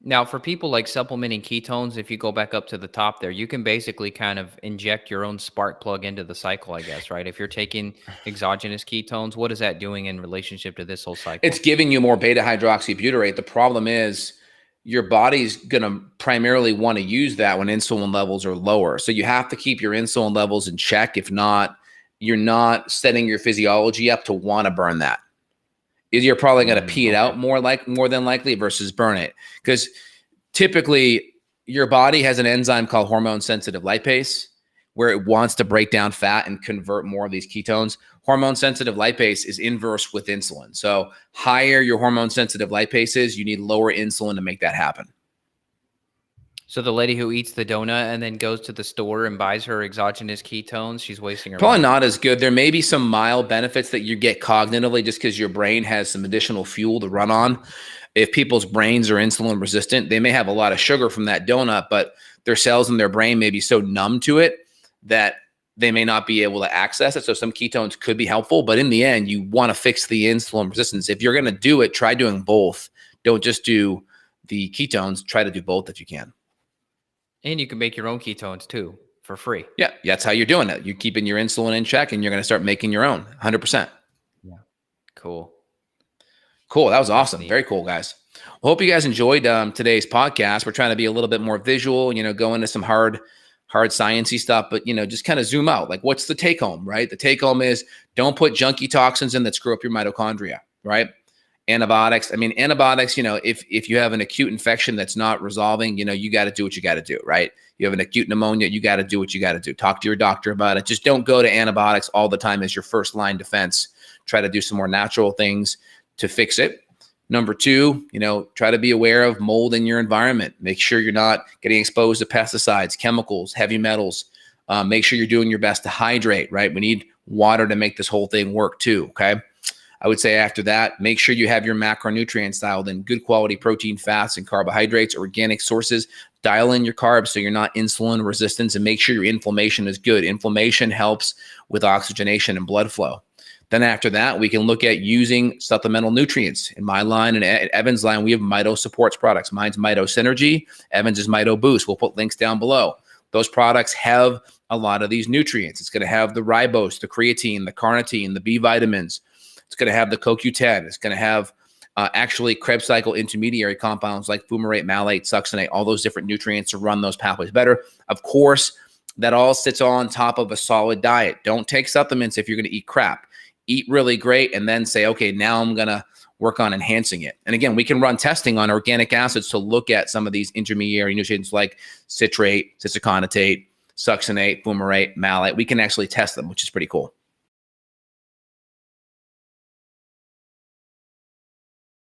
Now, for people like supplementing ketones, if you go back up to the top there, you can basically kind of inject your own spark plug into the cycle, I guess, right? If you're taking exogenous ketones, what is that doing in relationship to this whole It's cycle? giving you more beta hydroxybutyrate. The problem is your body's going to primarily want to use that when insulin levels are lower. So you have to keep your insulin levels in check. If not, you're not setting your physiology up to want to burn that. You're probably going to pee it Okay. out more than likely versus burn it. Because typically your body has an enzyme called hormone sensitive lipase where it wants to break down fat and convert more of these ketones. Hormone sensitive lipase is inverse with insulin. So higher your hormone sensitive lipase is, you need lower insulin to make that happen. So the lady who eats the donut and then goes to the store and buys her exogenous ketones, she's wasting her Probably money. not as good. There may be some mild benefits that you get cognitively just because your brain has some additional fuel to run on. If people's brains are insulin resistant, they may have a lot of sugar from that donut, but their cells in their brain may be so numb to it that they may not be able to access it. So some ketones could be helpful, but in the end, you want to fix the insulin resistance. If you're going to do it, try doing both. Don't just do the ketones. Try to do both if you can. And you can make your own ketones too for free. Yeah, that's how you're doing it. You're keeping your insulin in check and you're going to start making your own 100%. Yeah. Cool. Cool. That was That's awesome. neat. Very cool, guys. Well, hope you guys enjoyed today's podcast. We're trying to be a little bit more visual, go into some hard sciencey stuff, but, just kind of zoom out. Like, what's the take home, right? The take home is don't put junky toxins in that screw up your mitochondria, right? Antibiotics. I mean, antibiotics, if you have an acute infection that's not resolving, you got to do what you got to do, right? You have an acute pneumonia, you got to do what you got to do. Talk to your doctor about it. Just don't go to antibiotics all the time as your first line defense. Try to do some more natural things to fix it. Number two, try to be aware of mold in your environment. Make sure you're not getting exposed to pesticides, chemicals, heavy metals. Make sure you're doing your best to hydrate, right? We need water to make this whole thing work too, okay? I would say after that, make sure you have your macronutrients dialed in, good quality protein, fats, and carbohydrates, organic sources. Dial in your carbs so you're not insulin resistant, and make sure your inflammation is good. Inflammation helps with oxygenation and blood flow. Then after that, we can look at using supplemental nutrients. In my line and Evan's line, we have Mito Supports products. Mine's Mito Synergy. Evan's is Mito Boost. We'll put links down below. Those products have a lot of these nutrients. It's going to have the ribose, the creatine, the carnitine, the B vitamins. It's going to have the CoQ10. It's going to have actually Krebs cycle intermediary compounds like fumarate, malate, succinate, all those different nutrients to run those pathways better. Of course, that all sits on top of a solid diet. Don't take supplements if you're going to eat crap. Eat really great and then say, okay, now I'm going to work on enhancing it. And again, we can run testing on organic acids to look at some of these intermediary nutrients like citrate, cisaconate, succinate, fumarate, malate. We can actually test them, which is pretty cool.